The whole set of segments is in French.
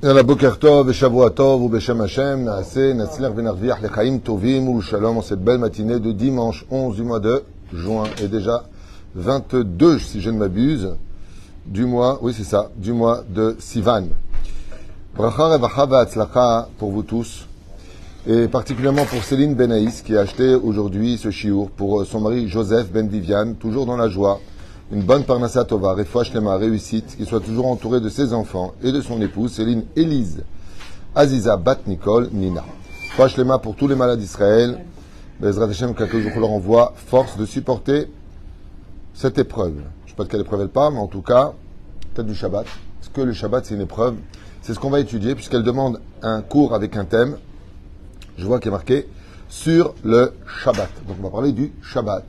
יאללה, בוקר טוב, ושבוע טוב, ובשם השם, נעשה, נצליח ונרוויח לחיים טובים ולשלום en cette belle matinée de dimanche 11 du mois de juin, et déjà 22, si je ne m'abuse, du mois, oui c'est ça, du mois de Sivan. Bracha, revacha, v'atzlacha pour vous tous, et particulièrement pour Céline Benaïs, qui a acheté aujourd'hui ce chiour pour son mari Joseph Ben Viviane, toujours dans la joie. Une bonne parnassa tova, refoua shlema, réussite, qu'il soit toujours entouré de ses enfants et de son épouse, Céline Élise Aziza Bat Nicole Nina. Refoua shlema pour tous les malades d'Israël. Bezrat Hashem, qu'Akadosh Baruch Hu leur envoie force de supporter cette épreuve. Je ne sais pas de quelle épreuve elle parle, mais en tout cas, peut-être du Shabbat. Est-ce que le Shabbat c'est une épreuve? C'est ce qu'on va étudier, puisqu'elle demande un cours avec un thème. Je vois qu'il est marqué sur le Shabbat. Donc on va parler du Shabbat.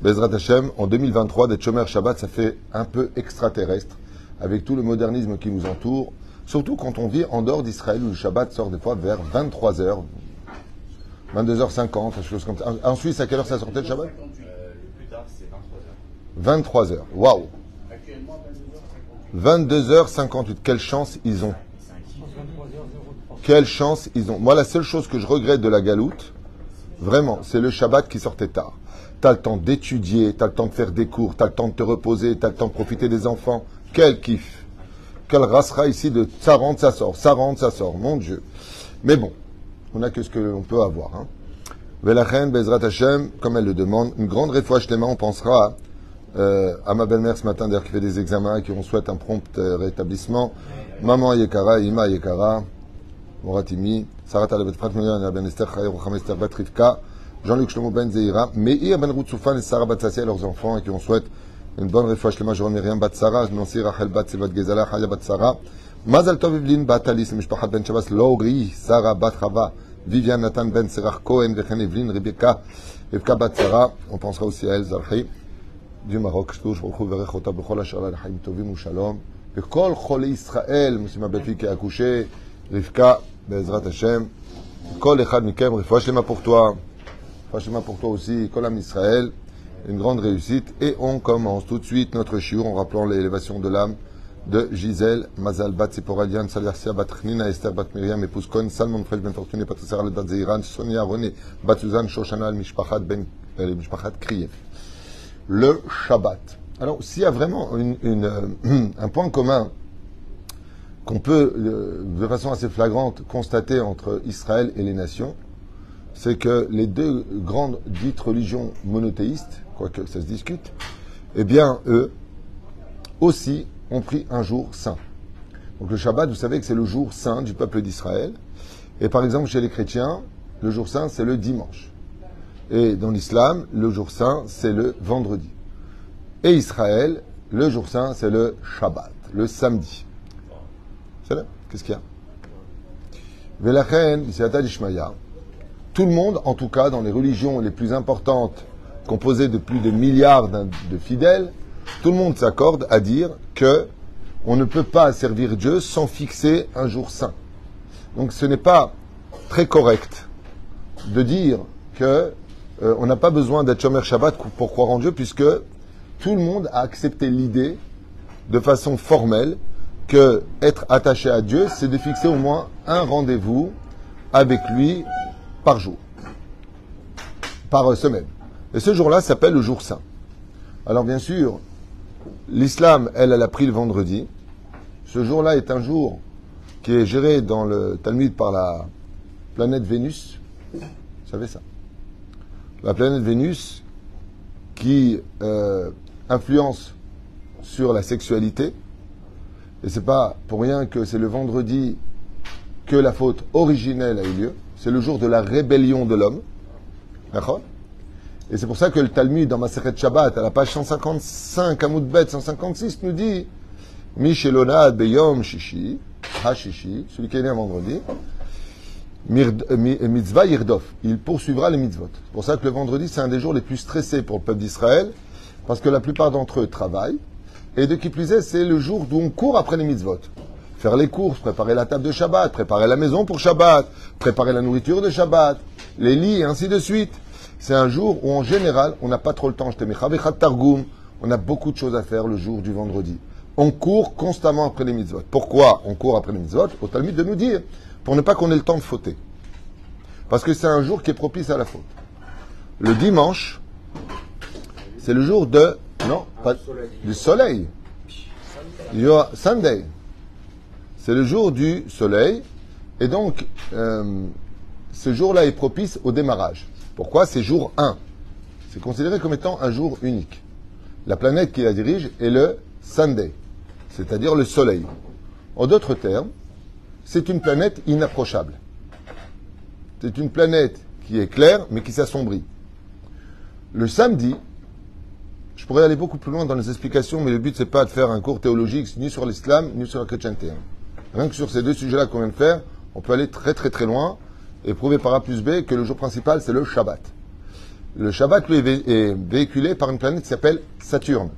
Bezrat Hashem, en 2023, d'être Shomer Shabbat, ça fait un peu extraterrestre, avec tout le modernisme qui nous entoure, surtout quand on vit en dehors d'Israël, où le Shabbat sort des fois vers 23h, 22h50, quelque chose comme ça. En Suisse, à quelle heure ça sortait le Shabbat? Le plus tard, c'est 23h. 23h, waouh! Actuellement, 22h58, quelle chance ils ont! Quelle chance ils ont! Moi, la seule chose que je regrette de la galoute, vraiment, c'est le Shabbat qui sortait tard. T'as le temps d'étudier, t'as le temps de faire des cours, t'as le temps de te reposer, t'as le temps de profiter des enfants. Quel kiff! Quel rasera ici de ça rentre, ça sort, ça rentre, ça sort, mon Dieu. Mais bon, on n'a que ce que l'on peut avoir. Hein. Velachen, Bezrat Hashem, comme elle le demande, une grande réfoua shlema, on pensera à ma belle-mère ce matin, d'ailleurs, qui fait des examens et qui on souhaite un prompt rétablissement. Maman Yekara, Ima Yekara, Moratimi, Sarat al-Betfrat, Ben Esther, Chayer, Rocham Esther, Bat Rivka, Jean-Luc Shlomo Ben Zeira, Meir Ben Routsoufan et Sarah Bat Sassia, leurs enfants, et qui on souhaite une bonne réfoua shlema, Jérôme Myriam Bat Sarah, Nancy Rachel Bat Sevat Gezala, Chaya Bat Sarah, Mazal Tov Evlin Bat Alice, Mishpachat Ben Shabbas, Lauri, Sarah Bat Chava, Viviane Nathan Ben Serach Cohen, Vechen Evlin, Rebecca, Evka Bat Sarah, on pensera aussi à El Zarhi, du Maroc, Shtush, Baruch Verech Ota, Bechol Asher L'Chaim Tovim ou Shalom, et Kol Chole Israël, Monsieur ma belle-fille qui a accouché, Rivka, Bezrat Hashem, Kol Echad Mikem, réfoua shlema pour toi. Franchement pour toi aussi, Kolam Israël, une grande réussite. Et on commence tout de suite notre shiur en rappelant l'élévation de l'âme de Gisèle, Mazal Bat Sipora Diane, Salersia Bat Chnina, Esther Bat Miriam, épouse Cohen, Salmon Fresh Ben Fortuné, Patricia Bat Zeiran, Sonia René, Bat Suzanne, Shoshana, Mishpachat Ben Mishpachat Kriev. Le Shabbat. Alors, s'il y a vraiment un point commun qu'on peut, de façon assez flagrante, constater entre Israël et les nations, c'est que les deux grandes dites religions monothéistes, quoique ça se discute, eh bien, eux aussi ont pris un jour saint. Donc le Shabbat, vous savez que c'est le jour saint du peuple d'Israël. Et par exemple, chez les chrétiens, le jour saint, c'est le dimanche. Et dans l'islam, le jour saint, c'est le vendredi. Et Israël, le jour saint, c'est le Shabbat, le samedi. C'est là? Qu'est-ce qu'il y a? Velachen, B'siata d'Ishmaya. Tout le monde, en tout cas, dans les religions les plus importantes, composées de plus de milliards de fidèles, tout le monde s'accorde à dire que on ne peut pas servir Dieu sans fixer un jour saint. Donc ce n'est pas très correct de dire que on n'a pas besoin d'être Shomer Shabbat pour croire en Dieu, puisque tout le monde a accepté l'idée, de façon formelle, que être attaché à Dieu, c'est de fixer au moins un rendez-vous avec lui par jour, par semaine. Et ce jour-là s'appelle le jour saint. Alors bien sûr, l'islam, elle a pris le vendredi. Ce jour-là est un jour qui est géré dans le Talmud par la planète Vénus. Vous savez ça? La planète Vénus qui influence sur la sexualité. Et c'est pas pour rien que c'est le vendredi que la faute originelle a eu lieu. C'est le jour de la rébellion de l'homme. D'accord? Et c'est pour ça que le Talmud, dans Masechet Shabbat, à la page 155, Amoud Bet 156, nous dit Mishelonad Beyom Shishi, Ha-Shishi, celui qui est né un vendredi, Mitzvah Yirdof, il poursuivra les mitzvot. C'est pour ça que le vendredi, c'est un des jours les plus stressés pour le peuple d'Israël, parce que la plupart d'entre eux travaillent, et de qui plus est, c'est le jour où on court après les mitzvot. Faire les courses, préparer la table de Shabbat, préparer la maison pour Shabbat, préparer la nourriture de Shabbat, les lits, et ainsi de suite. C'est un jour où, en général, on n'a pas trop le temps. On a beaucoup de choses à faire le jour du vendredi. on court constamment après les mitzvot. Pourquoi on court après les mitzvot? Au Talmud de nous dire, pour ne pas qu'on ait le temps de fauter. Parce que c'est un jour qui est propice à la faute. Le dimanche, c'est le jour de... Non, pas du soleil. Sunday. C'est le jour du soleil. Et donc, ce jour-là est propice au démarrage. Pourquoi? C'est jour 1. C'est considéré comme étant un jour unique. La planète qui la dirige est le Sunday, c'est-à-dire le soleil. En d'autres termes, c'est une planète inapprochable. C'est une planète qui est claire, mais qui s'assombrit. Le samedi, je pourrais aller beaucoup plus loin dans les explications, mais le but, c'est pas de faire un cours théologique, ni sur l'islam, ni sur la chrétienté. Rien que sur ces deux sujets-là qu'on vient de faire, on peut aller très très très loin et prouver par A plus B que le jour principal, c'est le Shabbat. Le Shabbat, lui, est véhiculé par une planète qui s'appelle Saturne.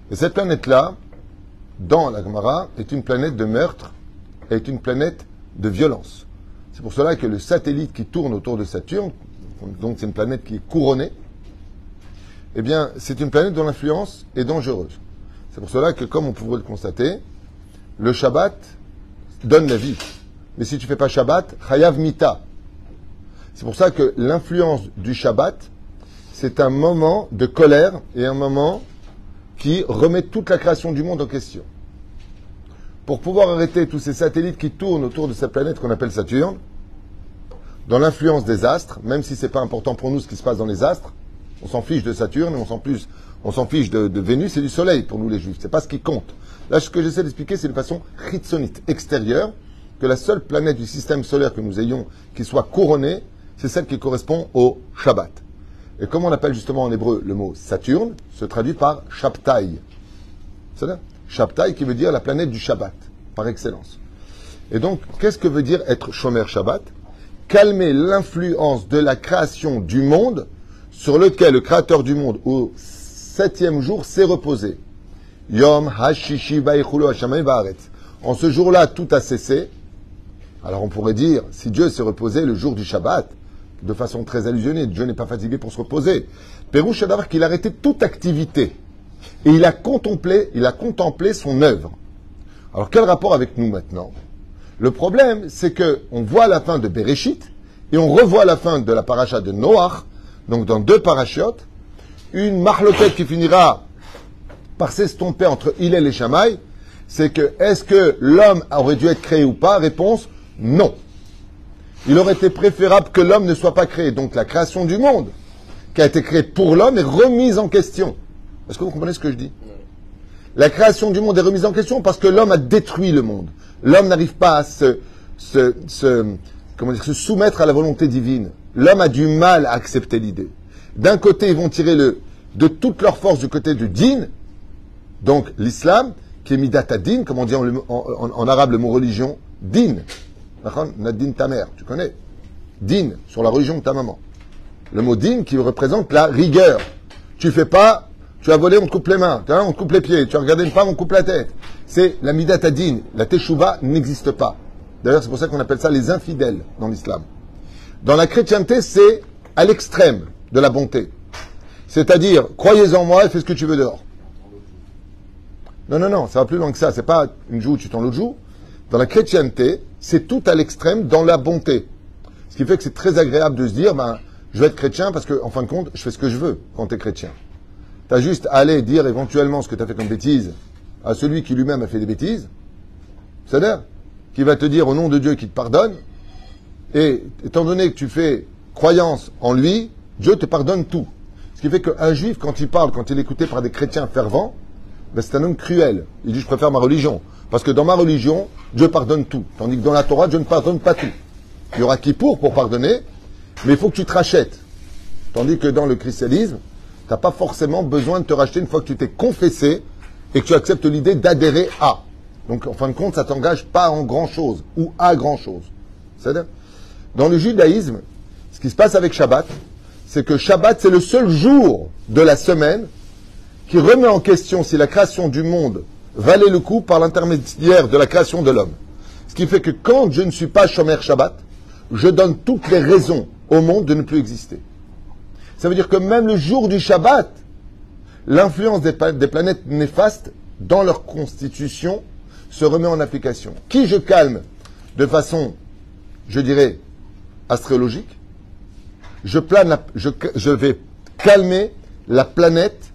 Et cette planète-là, dans la Gemara, est une planète de meurtre, est une planète de violence. C'est pour cela que le satellite qui tourne autour de Saturne, donc c'est une planète qui est couronnée, eh bien, c'est une planète dont l'influence est dangereuse. C'est pour cela que, comme on pourrait le constater, le Shabbat donne la vie. Mais si tu ne fais pas Shabbat, Chayav Mita. C'est pour ça que l'influence du Shabbat, c'est un moment de colère et un moment qui remet toute la création du monde en question. Pour pouvoir arrêter tous ces satellites qui tournent autour de cette planète qu'on appelle Saturne, dans l'influence des astres, même si ce n'est pas important pour nous ce qui se passe dans les astres, on s'en fiche de Saturne, on s'en fiche de Vénus et du Soleil pour nous les Juifs. C'est pas ce qui compte. Là, ce que j'essaie d'expliquer, c'est de façon chitzonite, extérieure, que la seule planète du système solaire que nous ayons qui soit couronnée, c'est celle qui correspond au Shabbat. Et comme on appelle justement en hébreu le mot Saturne, se traduit par Shabtai. C'est ça? Shabtai qui veut dire la planète du Shabbat, par excellence. Et donc, qu'est-ce que veut dire être Shomer Shabbat? Calmer l'influence de la création du monde sur lequel le créateur du monde, au 7e jour, s'est reposé. Yom Hashishi Baichulu Hashamayim Baaretz. En ce jour-là, tout a cessé. Alors on pourrait dire, si Dieu s'est reposé le jour du Shabbat, de façon très allusionnée, Dieu n'est pas fatigué pour se reposer. Pérouche Shadavar qu'il a arrêté toute activité. Et il a contemplé son œuvre. Alors quel rapport avec nous maintenant? Le problème, c'est que on voit la fin de Bereshit et on revoit la fin de la paracha de Noach, donc dans deux parachiotes, une marloquette qui finira par s'estomper entre Hillel et Shammai, c'est que est-ce que l'homme aurait dû être créé ou pas? Réponse, non. Il aurait été préférable que l'homme ne soit pas créé. Donc la création du monde, qui a été créée pour l'homme, est remise en question. Est-ce que vous comprenez ce que je dis? La création du monde est remise en question parce que l'homme a détruit le monde. L'homme n'arrive pas à se soumettre à la volonté divine. L'homme a du mal à accepter l'idée. D'un côté, ils vont tirer de toute leur force du côté du din, donc l'islam, qui est midat ad-din, comme on dit en arabe le mot religion, din. Nadine ta mère, tu connais. Din, sur la religion de ta maman. Le mot din qui représente la rigueur. Tu fais pas, tu as volé, on te coupe les mains, on te coupe les pieds, tu as regardé une femme, on te coupe la tête. C'est la midat ad-din. La teshuva n'existe pas. D'ailleurs, c'est pour ça qu'on appelle ça les infidèles dans l'islam. Dans la chrétienté, c'est à l'extrême de la bonté. C'est-à-dire, croyez en moi et fais ce que tu veux dehors. Non, ça va plus loin que ça. C'est pas une joue, tu t'en l'autre joue. Dans la chrétienté, c'est tout à l'extrême dans la bonté. Ce qui fait que c'est très agréable de se dire, je vais être chrétien parce que, en fin de compte, je fais ce que je veux quand tu es chrétien. Tu as juste à aller dire éventuellement ce que tu as fait comme bêtise à celui qui lui-même a fait des bêtises. C'est-à-dire, qui va te dire au nom de Dieu qu'il te pardonne. Et étant donné que tu fais croyance en lui, Dieu te pardonne tout. Ce qui fait qu'un juif, quand il parle, quand il est écouté par des chrétiens fervents, c'est un homme cruel. Il dit, je préfère ma religion. Parce que dans ma religion, Dieu pardonne tout. Tandis que dans la Torah, Dieu ne pardonne pas tout. Il y aura Kippour pour pardonner, mais il faut que tu te rachètes. Tandis que dans le christianisme, tu n'as pas forcément besoin de te racheter une fois que tu t'es confessé et que tu acceptes l'idée d'adhérer à. Donc, en fin de compte, ça ne t'engage pas en grand-chose ou à grand-chose. C'est-à-dire, dans le judaïsme, ce qui se passe avec Shabbat, c'est que Shabbat, c'est le seul jour de la semaine qui remet en question si la création du monde valait le coup par l'intermédiaire de la création de l'homme. Ce qui fait que quand je ne suis pas Shomer Shabbat, je donne toutes les raisons au monde de ne plus exister. Ça veut dire que même le jour du Shabbat, l'influence des planètes néfastes dans leur constitution, se remet en application. Qui je calme de façon, je dirais, astrologique? Je vais calmer la planète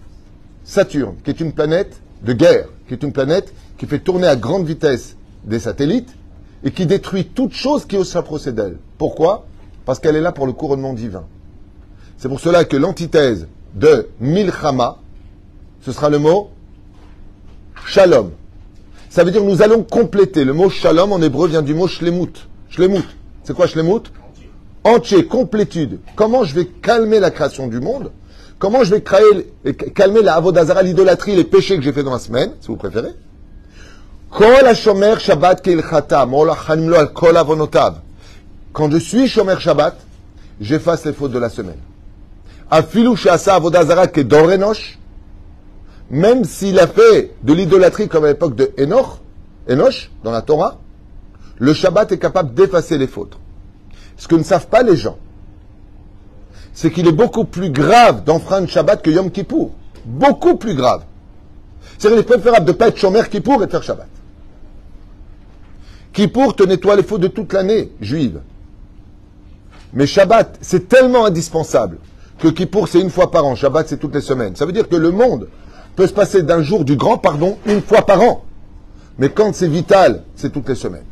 Saturne, qui est une planète de guerre, qui est une planète qui fait tourner à grande vitesse des satellites et qui détruit toute chose qui ose s'approcher d'elle. Pourquoi? Parce qu'elle est là pour le couronnement divin. C'est pour cela que l'antithèse de Milchama, ce sera le mot Shalom. Ça veut dire nous allons compléter. Le mot Shalom en hébreu vient du mot Shlemut. Shlemut. C'est quoi Shlemut? Entier, complétude. Comment je vais calmer la création du monde? Comment je vais calmer la Avodah Zara, l'idolâtrie, les péchés que j'ai fait dans la semaine, si vous préférez? Quand je suis Shomer Shabbat, j'efface les fautes de la semaine. Afilu she'asa Avodah Zara kedor Enosh, même s'il a fait de l'idolâtrie comme à l'époque de Enoch, dans la Torah, le Shabbat est capable d'effacer les fautes. Ce que ne savent pas les gens, c'est qu'il est beaucoup plus grave d'enfreindre Shabbat que Yom Kippour. Beaucoup plus grave. C'est-à-dire qu'il est préférable de ne pas être Shomer Kippour et de faire Shabbat. Kippour te nettoie les fautes de toute l'année juive. Mais Shabbat, c'est tellement indispensable que Kippour, c'est une fois par an. Shabbat, c'est toutes les semaines. Ça veut dire que le monde peut se passer d'un jour du grand pardon une fois par an. Mais quand c'est vital, c'est toutes les semaines.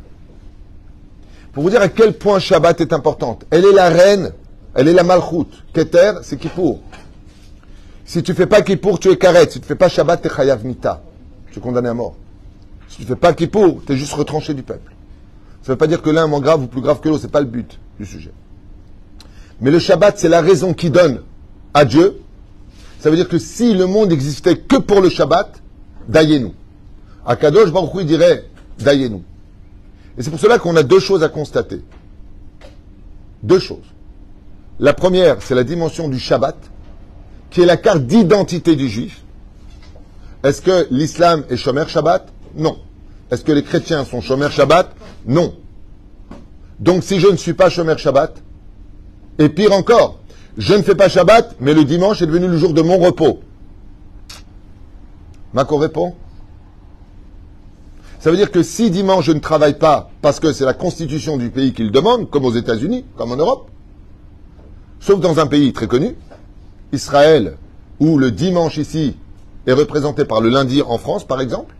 Pour vous dire à quel point Shabbat est importante. Elle est la reine, elle est la malchoute. Keter, c'est Kippour. Si tu ne fais pas Kippour, tu es karet. Si tu ne fais pas Shabbat, tu es chayav mita. Tu es condamné à mort. Si tu ne fais pas Kippour, tu es juste retranché du peuple. Ça ne veut pas dire que l'un est moins grave ou plus grave que l'autre. Ce n'est pas le but du sujet. Mais le Shabbat, c'est la raison qui donne à Dieu. Ça veut dire que si le monde n'existait que pour le Shabbat, daillez-nous. Akadosh Baruch Hu dirait, daillez-nous. Et c'est pour cela qu'on a deux choses à constater. Deux choses. La première, c'est la dimension du Shabbat, qui est la carte d'identité du juif. Est-ce que l'islam est Shomer Shabbat? Non. Est-ce que les chrétiens sont Shomer Shabbat? Non. Donc si je ne suis pas Shomer Shabbat, et pire encore, je ne fais pas Shabbat, mais le dimanche est devenu le jour de mon repos. Mako répond? Ça veut dire que si dimanche je ne travaille pas, parce que c'est la constitution du pays qui le demande, comme aux États-Unis, comme en Europe, sauf dans un pays très connu, Israël, où le dimanche ici est représenté par le lundi en France, par exemple.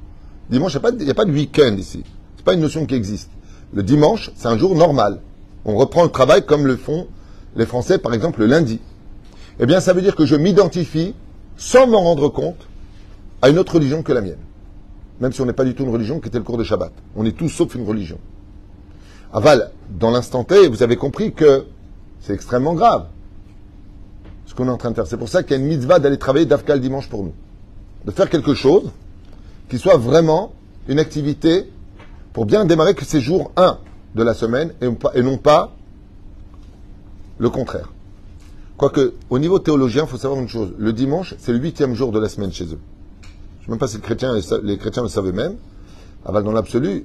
Dimanche, il n'y a pas de week-end ici. Ce n'est pas une notion qui existe. Le dimanche, c'est un jour normal. On reprend le travail comme le font les Français, par exemple, le lundi. Eh bien, ça veut dire que je m'identifie, sans m'en rendre compte, à une autre religion que la mienne. Même si on n'est pas du tout une religion qui était le cours de Shabbat. On est tous sauf une religion. Aval, dans l'instant T, vous avez compris que c'est extrêmement grave ce qu'on est en train de faire. C'est pour ça qu'il y a une mitzvah d'aller travailler d'Afka le dimanche pour nous. De faire quelque chose qui soit vraiment une activité pour bien démarrer que c'est jour 1 de la semaine et non pas le contraire. Quoique, au niveau théologien, il faut savoir une chose. Le dimanche, c'est le 8e jour de la semaine chez eux. Je ne sais même pas si les chrétiens le savent eux-mêmes. Aval, dans l'absolu,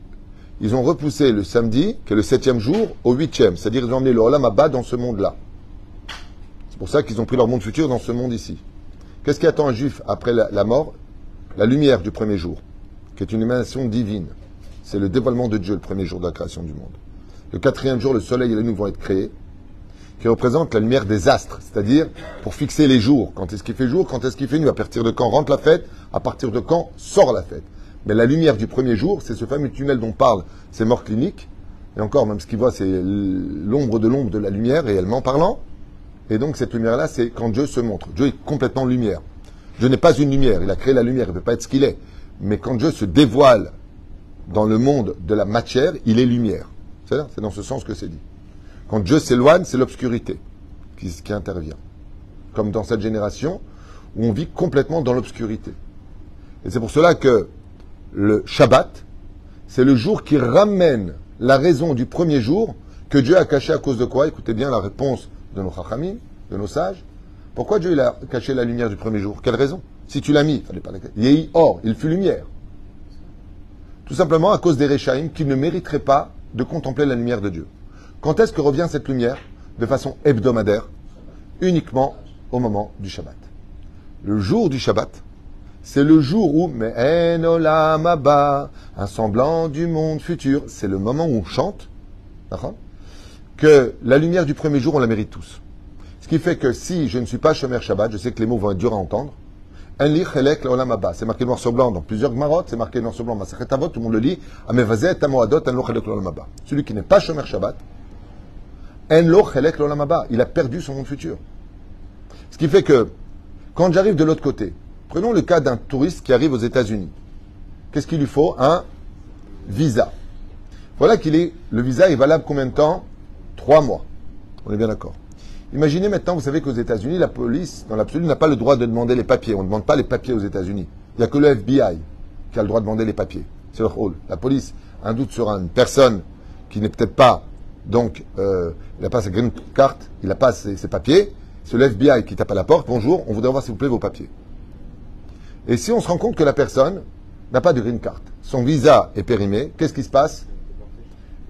ils ont repoussé le samedi, qui est le 7e jour, au 8e. C'est-à-dire qu'ils ont emmené le Olam Abba dans ce monde-là. C'est pour ça qu'ils ont pris leur monde futur dans ce monde ici. Qu'est-ce qui attend un juif après la mort? La lumière du premier jour, qui est une émanation divine. C'est le dévoilement de Dieu, le premier jour de la création du monde. Le 4e jour, le soleil et la lune vont être créés, qui représente la lumière des astres, c'est-à-dire pour fixer les jours. Quand est-ce qu'il fait jour, quand est-ce qu'il fait nuit, à partir de quand rentre la fête, à partir de quand sort la fête. Mais la lumière du premier jour, c'est ce fameux tunnel dont parle ces morts cliniques. Et encore, même ce qu'il voit, c'est l'ombre de la lumière, réellement parlant. Et donc cette lumière-là, c'est quand Dieu se montre. Dieu est complètement lumière. Dieu n'est pas une lumière, il a créé la lumière, il ne peut pas être ce qu'il est. Mais quand Dieu se dévoile dans le monde de la matière, il est lumière. C'est dans ce sens que c'est dit. Quand Dieu s'éloigne, c'est l'obscurité qui intervient. Comme dans cette génération où on vit complètement dans l'obscurité. Et c'est pour cela que le Shabbat, c'est le jour qui ramène la raison du premier jour que Dieu a caché à cause de quoi? Écoutez bien la réponse de nos chachamim, de nos sages. Pourquoi Dieu il a caché la lumière du premier jour? Quelle raison? Si tu l'as mis, il fallait pas la cacher. Yehi or, il fut lumière. Tout simplement à cause des Réchaïm qui ne mériteraient pas de contempler la lumière de Dieu. Quand est-ce que revient cette lumière? De façon hebdomadaire, uniquement au moment du Shabbat. Le jour du Shabbat, C'est le jour où, mais en olam haba, un semblant du monde futur. C'est le moment où on chante, d'accord, que la lumière du premier jour, on la mérite tous. Ce qui fait que si je ne suis pas Shomer Shabbat, je sais que les mots vont être durs à entendre. En li chelek l'olam haba. C'est marqué noir sur blanc dans plusieurs Gmarot, c'est marqué noir sur blanc. Masechet Avot, tout le monde le lit. Amevazet tamoadot en lo chelek l'olam haba. Celui qui n'est pas Shomer Shabbat, en lo chelek l'olam haba. Il a perdu son monde futur. Ce qui fait que, quand j'arrive de l'autre côté, prenons le cas d'un touriste qui arrive aux États-Unis. Qu'est-ce qu'il lui faut? Un visa. Voilà le visa est valable combien de temps? 3 mois. On est bien d'accord. Imaginez maintenant, vous savez qu'aux États-Unis, la police, dans l'absolu, n'a pas le droit de demander les papiers. On ne demande pas les papiers aux États-Unis. Il n'y a que le FBI qui a le droit de demander les papiers. C'est leur rôle. La police a un doute sur une personne qui n'est peut-être pas, donc, il n'a pas sa green card, il n'a pas ses papiers. C'est le FBI qui tape à la porte. Bonjour, on voudrait voir s'il vous plaît vos papiers. Et si on se rend compte que la personne n'a pas de green card, son visa est périmé, qu'est-ce qui se passe?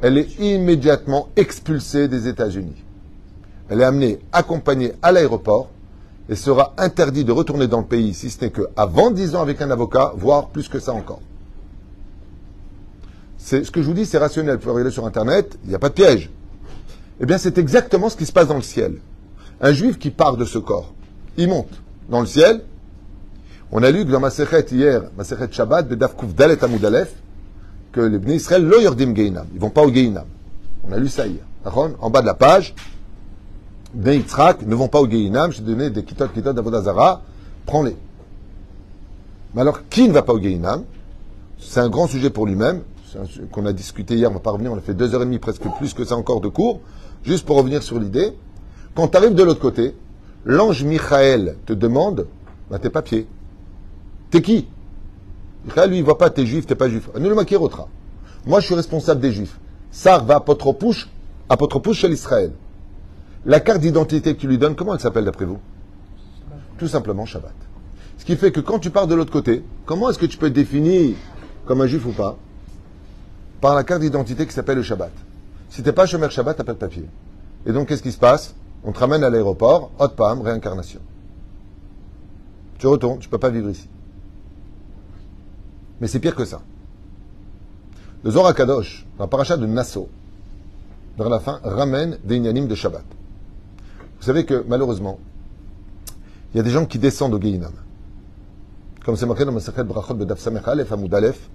Elle est immédiatement expulsée des États-Unis. Elle est amenée, accompagnée à l'aéroport et sera interdite de retourner dans le pays, si ce n'est qu'avant 10 ans avec un avocat, voire plus que ça encore. Ce que je vous dis, c'est rationnel. Vous pouvez regarder sur Internet, il n'y a pas de piège. Eh bien, c'est exactement ce qui se passe dans le ciel. Un juif qui part de ce corps, il monte dans le ciel. On a lu dans Masechet hier, Masechet Shabbat, Bedaf Kuf Dalet Amud Aleph, que les Bnei Israël lo yordim Geinam. Ils vont pas au Geinam. On a lu ça hier. En bas de la page, Bnei Yitzhak ne vont pas au Geinam. J'ai donné des kitot d'Avodazara. Prends-les. Mais alors, qui ne va pas au Geinam? C'est un grand sujet pour lui-même, qu'on a discuté hier, on va pas revenir, on a fait 2h30, presque plus que ça encore de cours, juste pour revenir sur l'idée. Quand tu arrives de l'autre côté, l'ange Michael te demande tes papiers. T'es qui? Michael, lui, il voit pas, t'es juif, t'es pas juif. Moi, je suis responsable des juifs. Sar va apotropouche chez l'Israël. La carte d'identité que tu lui donnes, comment elle s'appelle d'après vous? Tout simplement Shabbat. Ce qui fait que quand tu pars de l'autre côté, comment est-ce que tu peux te définir comme un juif ou pas? Par la carte d'identité qui s'appelle le Shabbat. Si t'es pas Shomer Shabbat, t'as pas de papier. Et donc, qu'est-ce qui se passe? On te ramène à l'aéroport, hot pam, réincarnation. Tu retournes, tu peux pas vivre ici. Mais c'est pire que ça. Le Zohar HaKadosh, dans la paracha de Nassau, vers la fin, ramène des inyanim de Shabbat. Vous savez que, malheureusement, il y a des gens qui descendent au Geinam. Comme c'est marqué dans Masechet Brachot Bedaf Samech Aleph Amud Aleph,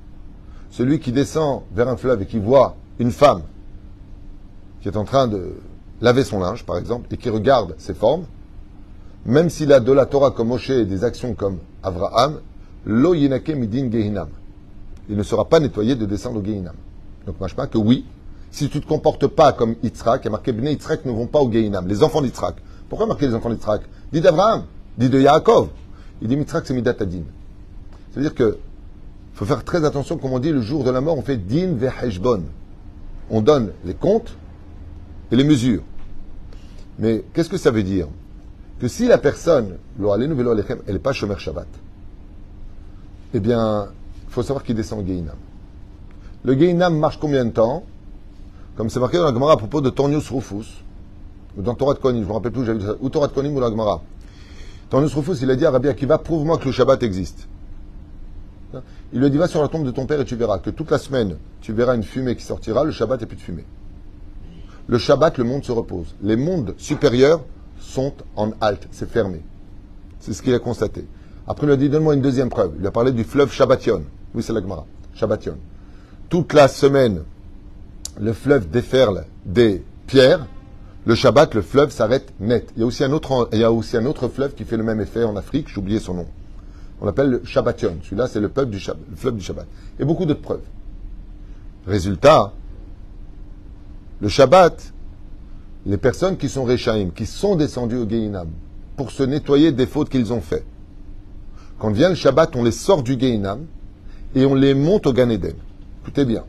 celui qui descend vers un fleuve et qui voit une femme qui est en train de laver son linge, par exemple, et qui regarde ses formes, même s'il a de la Torah comme Moshe et des actions comme Avraham, lo yinake midin Gehinam. Il ne sera pas nettoyé de descendre au Gehinam. Donc, machma que oui, si tu ne te comportes pas comme Yitzhak, il y a marqué Bnei Yitzhak ne vont pas au Gehinam, les enfants d'Yitzhak. Pourquoi marquer les enfants d'Yitzhak? Dit d'Avraham, dit de Yaakov. Il dit Yitzhak c'est Midat Adin. C'est-à-dire que il faut faire très attention, comme on dit, le jour de la mort, on fait din veheshbon. On donne les comptes et les mesures. Mais qu'est-ce que ça veut dire? Que si la personne, elle n'est pas Shomer Shabbat, eh bien, il faut savoir qu'il descend au Geinam. Le Geinam marche combien de temps? Comme c'est marqué dans la Gemara à propos de Tornius Rufus, ou dans Torah de Kohanim, je ne me rappelle plus, j'avais dit ça, ou Torah de Kohanim ou la Gemara. Tornius Rufus, il a dit à Rabbi Akiva, prouve-moi que le Shabbat existe. Il lui a dit, va sur la tombe de ton père et tu verras que toute la semaine, tu verras une fumée qui sortira, le Shabbat et plus de fumée. Le Shabbat, le monde se repose. Les mondes supérieurs sont en halte, c'est fermé. C'est ce qu'il a constaté. Après, il lui a dit, donne-moi une deuxième preuve. Il a parlé du fleuve Shabbaton. Oui, c'est la Gemara. Shabbaton. Toute la semaine, le fleuve déferle des pierres. Le Shabbat, le fleuve s'arrête net. Il y a aussi un autre fleuve qui fait le même effet en Afrique, j'ai oublié son nom. On l'appelle le Shabbaton. Celui-là, c'est le fleuve du Shabbat. Et beaucoup d'autres preuves. Résultat, le Shabbat, les personnes qui sont Réchaïm, qui sont descendues au Geinam, pour se nettoyer des fautes qu'ils ont faites. Quand vient le Shabbat, on les sort du Geinam et on les monte au Gan Eden. Écoutez bien.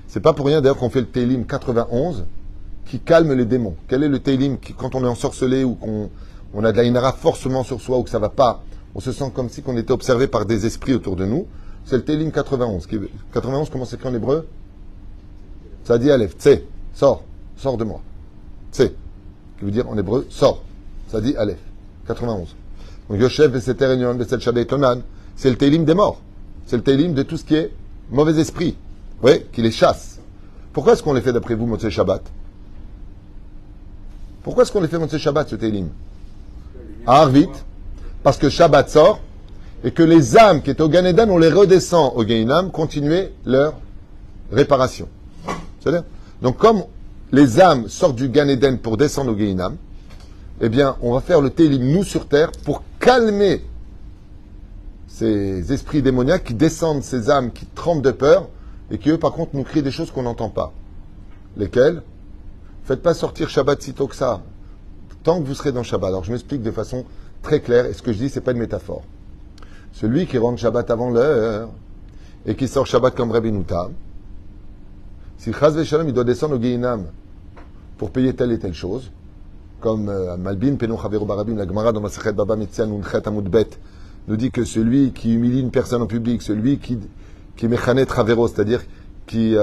C'est pas pour rien d'ailleurs qu'on fait le Teilim 91 qui calme les démons. Quel est le Teilim qui, quand on est ensorcelé ou qu'on a de la Inara forcément sur soi ou que ça va pas, on se sent comme si on était observé par des esprits autour de nous. C'est le Teilim 91. 91, comment s'écrit en hébreu? Ça dit Aleph. Tsé. Sors de moi. Tsé. Qui veut dire en hébreu, sors. Ça dit Aleph. 91. Donc Yoshev, Veseter, Enyon, Veset Shabbat, Tonan. C'est le Teilim des morts. C'est le Teilim de tout ce qui est mauvais esprit. Oui, qui les chasse. Pourquoi est-ce qu'on les fait d'après vous, Motzei Shabbat? Pourquoi est-ce qu'on les fait Motzei Shabbat, ce Teilim? À Arvit, parce que Shabbat sort, et que les âmes qui étaient au Gan Eden, on les redescend au Gehinam, continuer leur réparation. C'est-à-dire, donc comme les âmes sortent du Gan Eden pour descendre au Gehinam, eh bien, on va faire le Teilim, nous, sur terre, pour calmer ces esprits démoniaques qui descendent, ces âmes qui tremblent de peur, et qui, eux, par contre, nous crient des choses qu'on n'entend pas. Lesquelles? Faites pas sortir Shabbat sitôt que ça. Tant que vous serez dans Shabbat. Alors, je m'explique de façon très claire, et ce que je dis, c'est pas une métaphore. Celui qui rentre Shabbat avant l'heure, et qui sort Shabbat comme Rabbi Noutam, si Chaz Veshalom, il doit descendre au Gehinam pour payer telle et telle chose, comme Malbin, Penon Chavero Barabim, la Gemara dans Masechet Baba Metzian, Unchet Amud Bet, nous dit que celui qui humilie une personne en public, celui qui mechanet Chavero, c'est-à-dire qui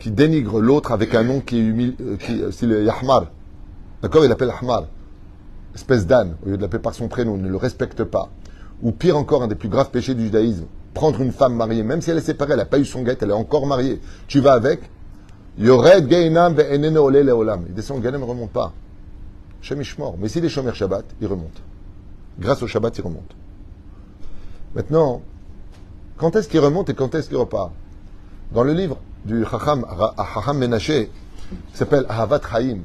dénigre l'autre avec un nom qui humilie, c'est le Yahmar. D'accord? Il l'appelle Yahmar. Espèce d'âne, au lieu de l'appeler par son prénom, il ne le respecte pas. Ou pire encore, un des plus graves péchés du judaïsme, prendre une femme mariée, même si elle est séparée, elle n'a pas eu son guet, elle est encore mariée. Tu vas avec, Yored Geinam ve'enene ole leolam. Il descend au Gehinam, il ne remonte pas. Shemishmor. Mais s'il est Shomer Shabbat, il remonte. Grâce au Shabbat, il remonte. Maintenant, quand est-ce qu'il remonte et quand est-ce qu'il repart? Dans le livre du Chacham Menaché, qui s'appelle Ahavat Chaim,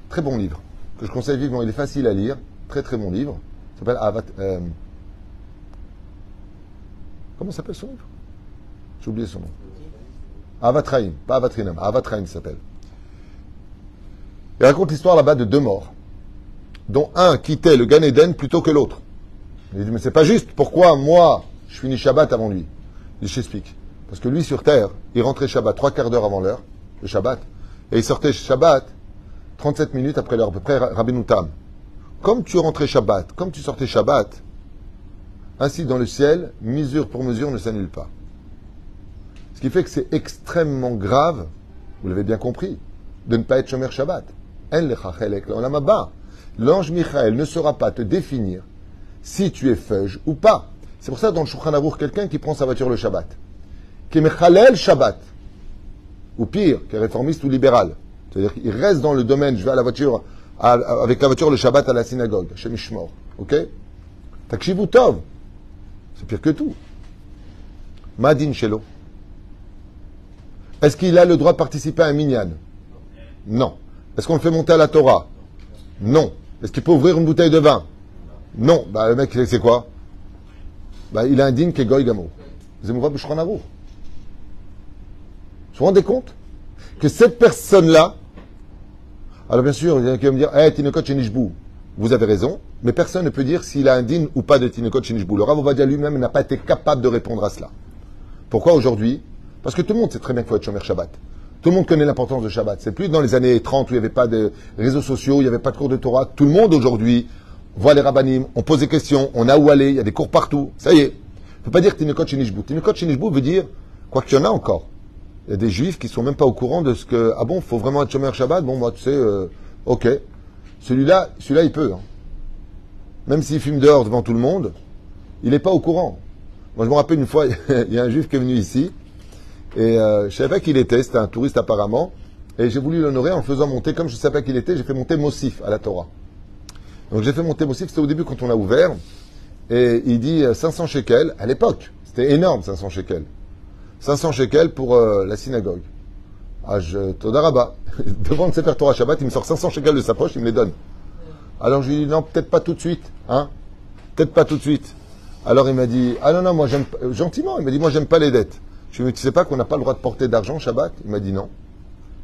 très bon livre, que je conseille vivement, il est facile à lire, très très bon livre, il s'appelle Ahavat... comment s'appelle son livre? J'ai oublié son nom. Ahavat Chaim, pas Ahavat Rinam, Ahavat Chaim s'appelle. Il raconte l'histoire là-bas de deux morts, dont un quittait le Gan Eden plutôt que l'autre. Il dit, mais c'est pas juste, pourquoi moi, je finis Shabbat avant lui? Je t'explique. Parce que lui, sur terre, il rentrait Shabbat 3/4 d'heure avant l'heure, le Shabbat, et il sortait Shabbat 37 minutes après l'heure, à peu près Rabbi Noutam. Comme tu rentrais Shabbat, comme tu sortais Shabbat, ainsi dans le ciel, mesure pour mesure ne s'annule pas. Ce qui fait que c'est extrêmement grave, vous l'avez bien compris, de ne pas être Shomer Shabbat. L'ange Michael ne saura pas te définir si tu es feuge ou pas. C'est pour ça, dans le Shulchan Aruch, quelqu'un qui prend sa voiture le Shabbat, qui est Mechalel Shabbat, ou pire, qui est réformiste ou libéral, c'est-à-dire qu'il reste dans le domaine, je vais à la voiture, avec la voiture le Shabbat à la synagogue, chez Mishmor, ok? Takshivu Tov, c'est pire que tout. Madin Shelo. Est-ce qu'il a le droit de participer à un minyan? Non. Est-ce qu'on le fait monter à la Torah? Non. Est-ce qu'il peut ouvrir une bouteille de vin? Non. Bah, le mec, c'est quoi? Bah, il a un din qui est Goy Gamo. Vous vous rendez compte que cette personne-là, alors bien sûr, il y en a qui vont me dire, Tinekot Shenishbou. Vous avez raison, mais personne ne peut dire s'il a un din ou pas de Tinekot Shenishbou. Le Rav Ovadia lui-même n'a pas été capable de répondre à cela. Pourquoi aujourd'hui? Parce que tout le monde sait très bien qu'il faut être Shomer Shabbat. Tout le monde connaît l'importance de Shabbat. C'est plus dans les années 30 où il n'y avait pas de réseaux sociaux, il n'y avait pas de cours de Torah. Tout le monde aujourd'hui voit les rabbanim, on pose des questions, on a où aller, il y a des cours partout. Ça y est. Il ne faut pas dire Tinekot Shenishbou. Tinekot Shenishbou veut dire, quoi qu'il y en a encore. Il y a des juifs qui ne sont même pas au courant de ce que, ah bon, il faut vraiment être Shomer Shabbat? Bon, moi, tu sais, ok. Celui-là, il peut. Hein. Même s'il fume dehors devant tout le monde, il n'est pas au courant. Moi, je me rappelle une fois, il y a un juif qui est venu ici, et je ne savais pas qui il était, c'était un touriste apparemment, et j'ai voulu l'honorer en faisant monter, comme je ne savais pas qui il était, j'ai fait monter Mossif à la Torah. Donc j'ai fait monter Mossif, c'était au début quand on a ouvert, et il dit 500 shekels, à l'époque, c'était énorme 500 shekels. 500 shekels pour la synagogue. Ah, Todaraba, devant le Sefer Torah Shabbat, il me sort 500 shekels de sa poche, il me les donne. Alors je lui dis, non, peut-être pas tout de suite, hein, peut-être pas tout de suite. Alors il m'a dit, ah non, moi j'aime, gentiment, il m'a dit, moi j'aime pas les dettes. Je lui ai dit, tu sais pas qu'on n'a pas le droit de porter d'argent Shabbat? Il m'a dit non.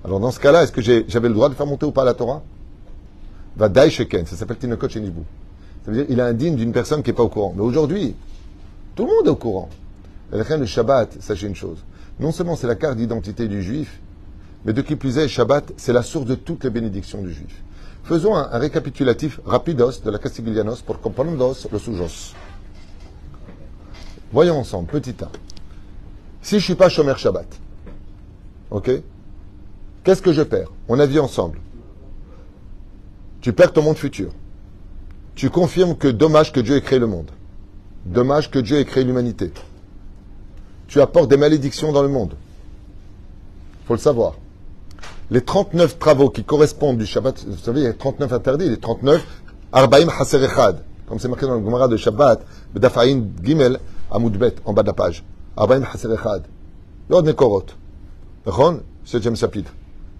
Alors dans ce cas-là, est-ce que j'avais le droit de faire monter ou pas la Torah? Va dai sheken, ça s'appelle Tinekot Shenishbou. Ça veut dire il a un digne d'une personne qui n'est pas au courant. Mais aujourd'hui, tout le monde est au courant. Le Shabbat, sachez une chose. Non seulement c'est la carte d'identité du juif, mais de qui plus est, Shabbat, c'est la source de toutes les bénédictions du juif. Faisons un récapitulatif rapidos de la Castiglianos pour comprendre le sujos. Voyons ensemble, petit 1. Si je ne suis pas Shomer Shabbat, ok? Qu'est-ce que je perds? On a vu ensemble. Tu perds ton monde futur. Tu confirmes que dommage que Dieu ait créé le monde. Dommage que Dieu ait créé l'humanité. Tu apportes des malédictions dans le monde. Il faut le savoir. Les 39 travaux qui correspondent du Shabbat, vous savez, il y a 39 interdits, les 39, Arbaim Haser Echad, comme c'est marqué dans le Gemara de Shabbat, Bedafaïn Gimel, Amoudbet, en bas de la page. Arbaim Haser Echad. Yod Nekorot. Ron, 7e chapitre.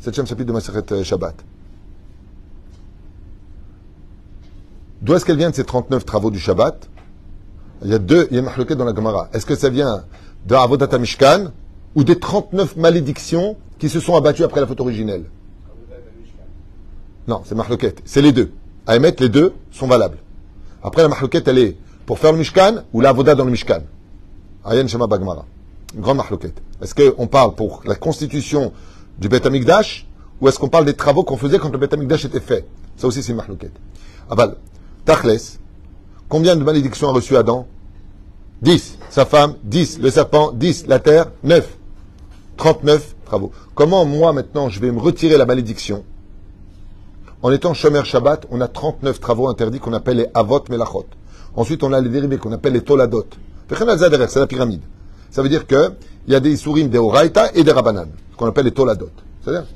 7e chapitre de Maseret Shabbat. D'où est-ce qu'elle vient de ces 39 travaux du Shabbat? Il y a mahloket dans la Gemara. Est-ce que ça vient de Avodat Mishkan ou des 39 malédictions qui se sont abattues après la faute originelle? Non, c'est mahloket. C'est les deux. À émettre, les deux sont valables. Après, la mahloket, elle est pour faire le Mishkan ou l'Avodat dans le Mishkan. Ayen Shema Bagmara. Grande mahloket. Est-ce qu'on parle pour la constitution du Beth Amikdash ou est-ce qu'on parle des travaux qu'on faisait quand le Beth Amikdash était fait? Ça aussi, c'est une mahloket. Aval. Tachles. Combien de malédictions a reçu Adam? 10. Sa femme, 10. Le serpent, 10. La terre, 9. 39 travaux. Comment, moi, maintenant, je vais me retirer la malédiction? En étant Shomer Shabbat, on a 39 travaux interdits qu'on appelle les Avot Melachot. Ensuite, on a les dérivés qu'on appelle les Toladot. C'est la pyramide. Ça veut dire que il y a des Isurim, des Oraita et des Rabanan, qu'on appelle les Toladot. C'est-à-dire,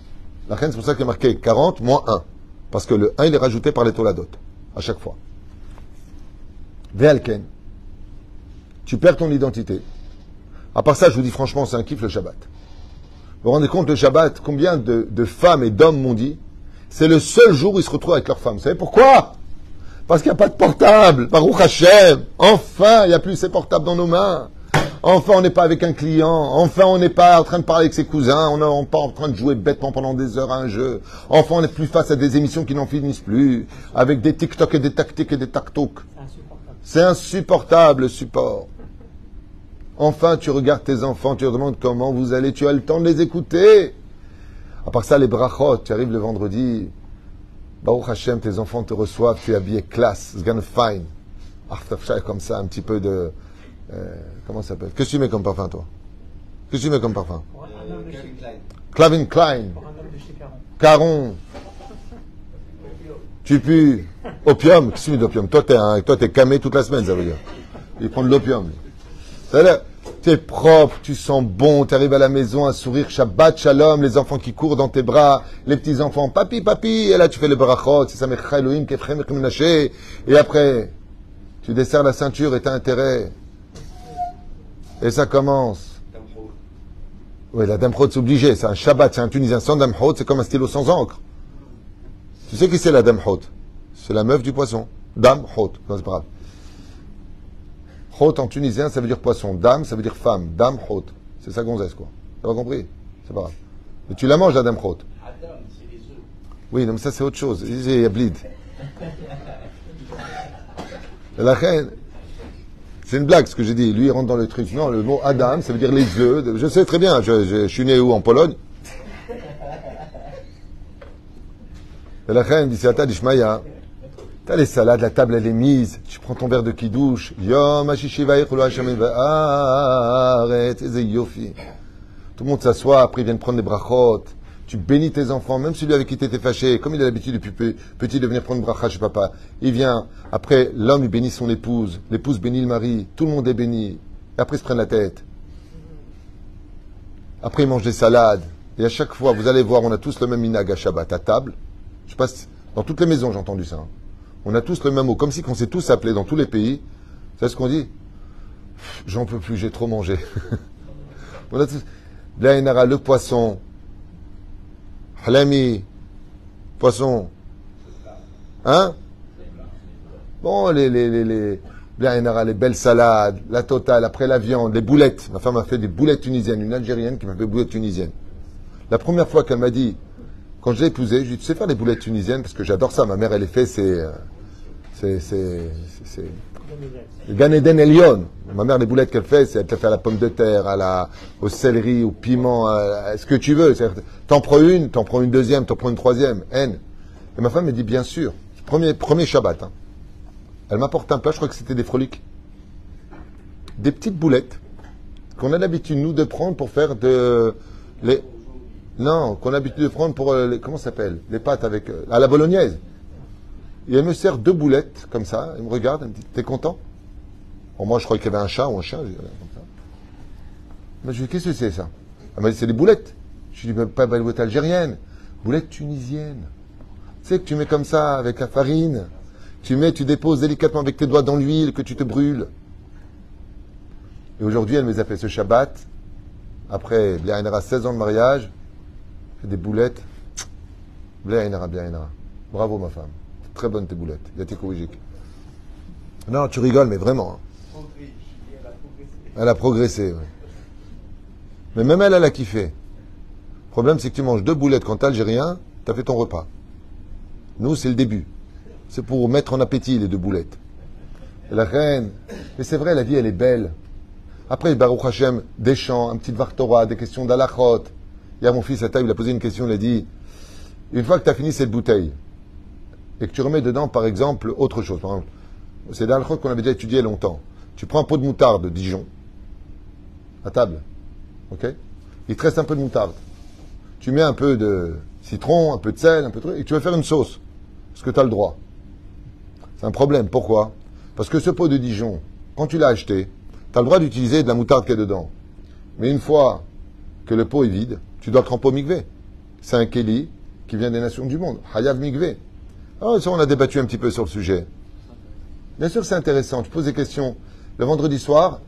la reine, c'est pour ça qu'il est marqué 40 moins 1. Parce que le 1, il est rajouté par les Toladot. À chaque fois. Ve'alken. Tu perds ton identité. À part ça, je vous dis franchement, c'est un kiff le Shabbat. Vous vous rendez compte, le Shabbat, combien de femmes et d'hommes m'ont dit, c'est le seul jour où ils se retrouvent avec leurs femmes. Vous savez pourquoi? Parce qu'il n'y a pas de portable. Baruch Hashem. Enfin, il n'y a plus ces portables dans nos mains. Enfin, on n'est pas avec un client. Enfin, on n'est pas en train de parler avec ses cousins. On n'est pas en train de jouer bêtement pendant des heures à un jeu. Enfin, on n'est plus face à des émissions qui n'en finissent plus. Avec des TikTok et des tactiques et des taktok. C'est insupportable, le support. Enfin, tu regardes tes enfants, tu leur demandes comment vous allez, tu as le temps de les écouter. À part ça, les brachot, tu arrives le vendredi, Baruch Hashem, tes enfants te reçoivent, tu es habillé classe, it's gonna fine. Comme ça, un petit peu de... comment ça s'appelle? Qu'est-ce que tu mets comme parfum, toi? Qu'est-ce que tu mets comme parfum? Calvin Klein. Caron. Tu pues. Opium. Qu'est-ce que tu mets d'opium? Toi, t'es camé toute la semaine, ça veut dire. Il prend de l'opium. C'est-à-dire, tu es propre, tu sens bon, tu arrives à la maison, un sourire, Shabbat, Shalom, les enfants qui courent dans tes bras, les petits-enfants, papi, papi, et là tu fais le barachot, c'est ça, Mecha Elohim, Kefrem, Menaché, et après, tu desserres la ceinture et t'as intérêt. Et ça commence. Oui, la Damchot, c'est obligé, c'est un Shabbat, c'est un Tunisien sans Damchot, c'est comme un stylo sans encre. Tu sais qui c'est la Damchot? C'est la meuf du poisson. Damchot, non, c'est pas grave. Chot en tunisien, ça veut dire poisson. Dame, ça veut dire femme. Dame, chot. C'est sa gonzesse, quoi. T'as pas compris? C'est pas grave. Mais tu la manges, la dame chot. Adam, c'est les œufs. Oui, non, mais ça, c'est autre chose. Il y a bleed. La reine, c'est une blague, ce que j'ai dit. Lui, il rentre dans le truc. Non, le mot Adam, ça veut dire les œufs. Je sais très bien. Je suis né où? En Pologne. Et la reine dit, c'est Ata d'Ishmaïa. T'as les salades, la table elle est mise, tu prends ton verre de kidouche, Yom Hashishiva Yechulu Hashem Va'aret, Eze Yofi. Tout le monde s'assoit, après ils viennent prendre des brachot, tu bénis tes enfants, même celui avec qui t'étais fâché, comme il a l'habitude depuis petit de venir prendre bracha chez papa. Il vient, après l'homme il bénit son épouse, l'épouse bénit le mari, tout le monde est béni, et après ils se prennent la tête. Après ils mangent des salades, et à chaque fois, vous allez voir, on a tous le même minag à Shabbat, à table. Je passe, dans toutes les maisons j'ai entendu ça. On a tous le même mot, comme si on s'est tous appelés dans tous les pays. Vous savez ce qu'on dit? J'en peux plus, j'ai trop mangé. On a tous... Blainara, le poisson. Halami. Poisson. Hein? Bon, Blainara, les belles salades, la totale, après la viande, les boulettes. Ma femme a fait des boulettes tunisiennes, une Algérienne qui m'a fait des boulettes tunisiennes. La première fois qu'elle m'a dit, quand je l'ai épousée, je lui ai dit, tu sais faire des boulettes tunisiennes parce que j'adore ça. Ma mère, elle les fait, c'est Gan Eden Elion. Ma mère, les boulettes qu'elle fait, c'est elle te fait à la pomme de terre, au céleri, au piment, à ce que tu veux. T'en prends une deuxième, t'en prends une troisième. N. Et ma femme me dit, bien sûr. Premier Shabbat. Hein. Elle m'apporte un plat, je crois que c'était des froliques. Des petites boulettes qu'on a l'habitude, nous, de prendre pour faire Non, qu'on a l'habitude de prendre pour comment ça s'appelle? Les pâtes avec à la bolognaise. Et elle me sert 2 boulettes comme ça, elle me regarde, elle me dit, t'es content? Bon, moi, je croyais qu'il y avait un chat ou un chien. Comme ça. Mais je lui dis, qu'est-ce que c'est ça? Elle m'a dit, c'est des boulettes. Je lui dis, pas des boulettes algériennes, boulettes tunisiennes. Tu sais que tu mets comme ça avec la farine, tu déposes délicatement avec tes doigts dans l'huile, que tu te brûles. Et aujourd'hui, elle me les a fait ce Shabbat. Après, Blia Inara, 16 ans de mariage, fait des boulettes. Blia Inara. Bravo ma femme. Très bonne tes boulettes. Yatikouijik. Non, tu rigoles, mais vraiment. Hein. Elle a progressé, oui. Mais même elle a kiffé. Le problème, c'est que tu manges 2 boulettes quand t'es algérien, t'as fait ton repas. Nous, c'est le début. C'est pour mettre en appétit les 2 boulettes. Et la reine, mais c'est vrai, la vie, elle est belle. Après, Baruch Hashem, des chants, un petit Vartora, des questions d'Alachot. Hier, mon fils, à table, il a posé une question, il a dit, une fois que tu as fini cette bouteille, et que tu remets dedans, par exemple, autre chose. Par exemple, c'est d'Alachot qu'on avait déjà étudié longtemps. Tu prends un pot de moutarde de Dijon, à table, ok? Il te reste un peu de moutarde. Tu mets un peu de citron, un peu de sel, un peu de truc, et tu vas faire une sauce. Est-ce que tu as le droit? C'est un problème. Pourquoi? Parce que ce pot de Dijon, quand tu l'as acheté, tu as le droit d'utiliser de la moutarde qui est dedans. Mais une fois que le pot est vide, tu dois le tremper au mikvé. C'est un kéli qui vient des nations du monde. Hayav mikvé. Alors ça, on a débattu un petit peu sur le sujet. Bien sûr, c'est intéressant. Tu poses des questions. Le vendredi soir,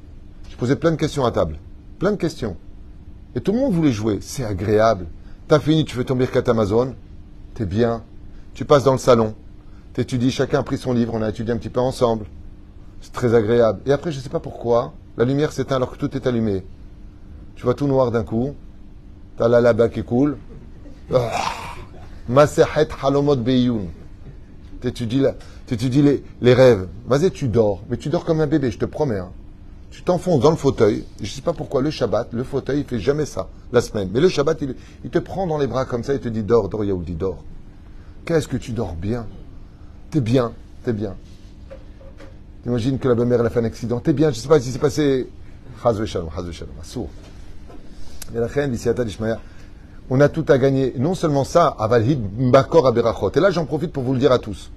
je posais plein de questions à table. Plein de questions. Et tout le monde voulait jouer. C'est agréable. T'as fini, tu fais ton birkat Amazon. T'es bien. Tu passes dans le salon. T'étudies, chacun a pris son livre. On a étudié un petit peu ensemble. C'est très agréable. Et après, je ne sais pas pourquoi, la lumière s'éteint alors que tout est allumé. Tu vois tout noir d'un coup. T'as la laba qui coule. Masehet halomot beyoun. T'étudies les rêves. Vas-y, tu dors. Mais tu dors comme un bébé, je te promets. Hein. Tu t'enfonces dans le fauteuil. Je ne sais pas pourquoi, le Shabbat, le fauteuil, il ne fait jamais ça, la semaine. Mais le Shabbat, il te prend dans les bras comme ça et te dit, dors, Yaoudi, dors. Qu'est-ce que tu dors bien? T'es bien. T'imagines que la belle-mère, elle a fait un accident. T'es bien, je ne sais pas si c'est passé. Chazve shalom, assour. Et la reine, on a tout à gagner. Non seulement ça, avalhid mbakor aberachot. Et là, j'en profite pour vous le dire à tous.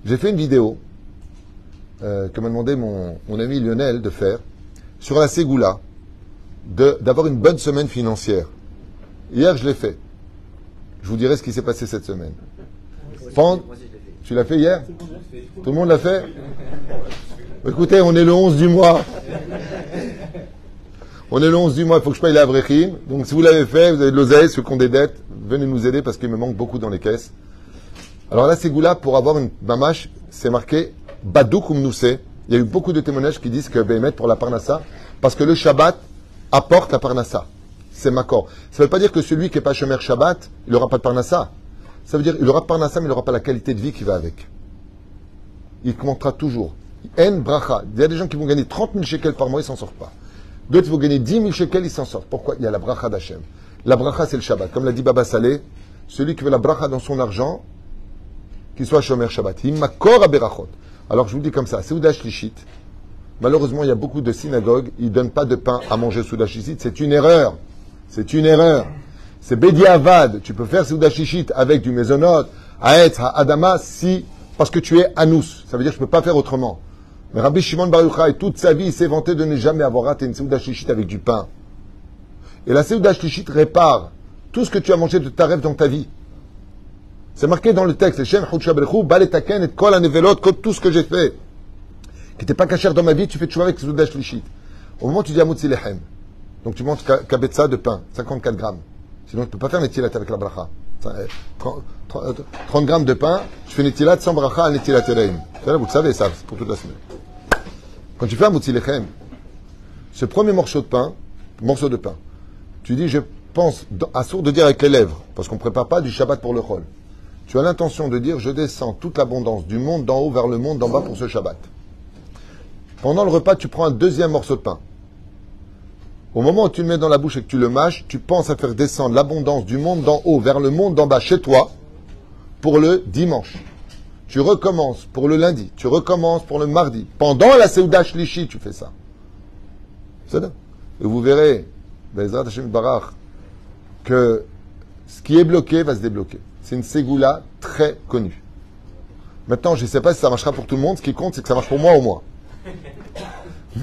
J'ai fait une vidéo que m'a demandé mon ami Lionel de faire sur la Ségoula, d'avoir une bonne semaine financière. Hier, je l'ai fait. Je vous dirai ce qui s'est passé cette semaine. Tu l'as fait hier? Tout le monde l'a fait? Écoutez, on est le 11 du mois. On est le 11 du mois, il faut que je paye la Avrechim. Donc si vous l'avez fait, vous avez de l'oseille, ceux qui ont des dettes, venez nous aider parce qu'il me manque beaucoup dans les caisses. Alors là, Ségoula, pour avoir une mamache, c'est marqué Badouk Umnousé. Il y a eu beaucoup de témoignages qui disent que Béhémet pour la Parnassa, parce que le Shabbat apporte la Parnassa. C'est Makor. Ça ne veut pas dire que celui qui n'est pas Shomer Shabbat, il n'aura pas de Parnassa. Ça veut dire qu'il aura Parnassa, mais il n'aura pas la qualité de vie qui va avec. Il comptera toujours. En bracha. Il y a des gens qui vont gagner 30 000 shekels par mois, ils ne s'en sortent pas. D'autres vont gagner 10 000 shekels, ils s'en sortent. Pourquoi? Il y a la bracha d'Hachem. La bracha, c'est le Shabbat. Comme l'a dit Baba Saleh, celui qui veut la bracha dans son argent, qu'il soit Shomer Shabbat. Makor aberachot. Alors je vous le dis comme ça, Seuda Shlishit, malheureusement il y a beaucoup de synagogues, ils ne donnent pas de pain à manger Seuda Shlishit, c'est une erreur. C'est une erreur. C'est Bediavad, tu peux faire Seuda Shlishit avec du Mezonot, Haetz, Adama, si, parce que tu es Anous. Ça veut dire que je ne peux pas faire autrement. Mais Rabbi Shimon Bar Yochai, toute sa vie, il s'est vanté de ne jamais avoir raté une Seuda Shlishit avec du pain. Et la Seuda Shlishit répare tout ce que tu as mangé de ta rêve dans ta vie. C'est marqué dans le texte, Shem Houchabrechu, Baletaken et Kol Anevelot, tout ce que j'ai fait, qui n'était pas cachère dans ma vie, tu fais toujours avec Seuda Shlishit. Au moment où tu dis Amutzi Lechem, donc tu manges kabetza de pain, 54 grammes. Sinon tu ne peux pas faire Netilat avec la bracha. 30 grammes de pain, tu fais Netilat sans bracha à Netilat Ereim. Vous le savez ça, c'est pour toute la semaine. Quand tu fais Amutzi Lechem, ce premier morceau de pain, tu dis, je pense, à sourd de dire avec les lèvres, parce qu'on ne prépare pas du Shabbat pour le Chol. Tu as l'intention de dire, je descends toute l'abondance du monde d'en haut vers le monde d'en bas pour ce Shabbat. Pendant le repas, tu prends un deuxième morceau de pain. Au moment où tu le mets dans la bouche et que tu le mâches, tu penses à faire descendre l'abondance du monde d'en haut vers le monde d'en bas chez toi pour le dimanche. Tu recommences pour le lundi, tu recommences pour le mardi. Pendant la Seuda Shlishi, tu fais ça. C'est ça. Et vous verrez, Bezrat Hashem Barach, que ce qui est bloqué va se débloquer. C'est une ségoula très connue. Maintenant, je ne sais pas si ça marchera pour tout le monde. Ce qui compte, c'est que ça marche pour moi au moins.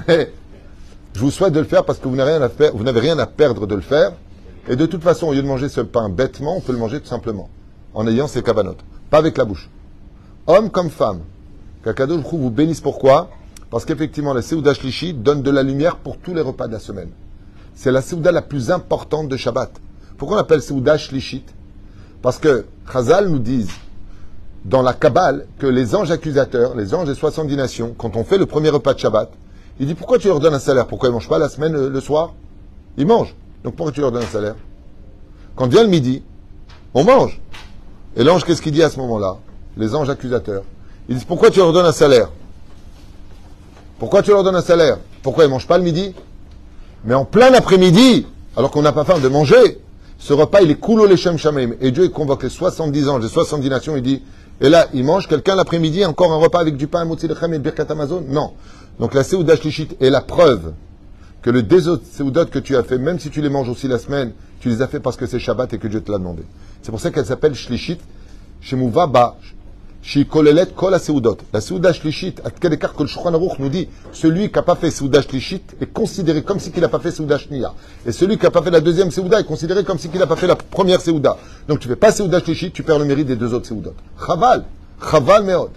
Mais je vous souhaite de le faire parce que vous n'avez rien à faire, vous n'avez rien à perdre de le faire. Et de toute façon, au lieu de manger ce pain bêtement, on peut le manger tout simplement. En ayant ses cavanotes. Pas avec la bouche. Homme comme femme. Qu'Akadosh Baruch Hu vous bénisse. Pourquoi? Parce qu'effectivement, la Seuda Shlishi donne de la lumière pour tous les repas de la semaine. C'est la Seuda la plus importante de Shabbat. Pourquoi on appelle Seuda Shlishit? Parce que Chazal nous disent dans la Kabbale que les anges accusateurs, les anges des 70 nations, quand on fait le premier repas de Shabbat, il dit pourquoi tu leur donnes un salaire? Pourquoi ils ne mangent pas la semaine le soir? Ils mangent. Donc pourquoi tu leur donnes un salaire? Quand vient le midi, on mange. Et l'ange, qu'est-ce qu'il dit à ce moment-là? Les anges accusateurs. Ils disent pourquoi tu leur donnes un salaire? Pourquoi tu leur donnes un salaire? Pourquoi ils ne mangent pas le midi? Mais en plein après-midi, alors qu'on n'a pas faim de manger, ce repas, il est koulo leshem shamim. Et Dieu, il convoque les 70 anges, les 70 nations, il dit, et là, il mange quelqu'un l'après-midi, encore un repas avec du pain, motzi lechem et birkat Amazon? Non. Donc la Seuda Shlishit est la preuve que le des autres Seudot que tu as fait, même si tu les manges aussi la semaine, tu les as fait parce que c'est Shabbat et que Dieu te l'a demandé. C'est pour ça qu'elle s'appelle Shlishit, Shemouva Ba, Shikolelet Kol Seudot. La Seuda Shlishit, à quel écart que le Shulchan Aruch nous dit, celui qui n'a pas fait Seuda Shlishit est considéré comme si qu'il n'a pas fait Seuda Shniya. Et celui qui n'a pas fait la deuxième Seuda est considéré comme si qu'il n'a pas fait la première Seuda. Donc tu fais pas Seuda Shlishit, tu perds le mérite des deux autres Seudot. Chaval Meod,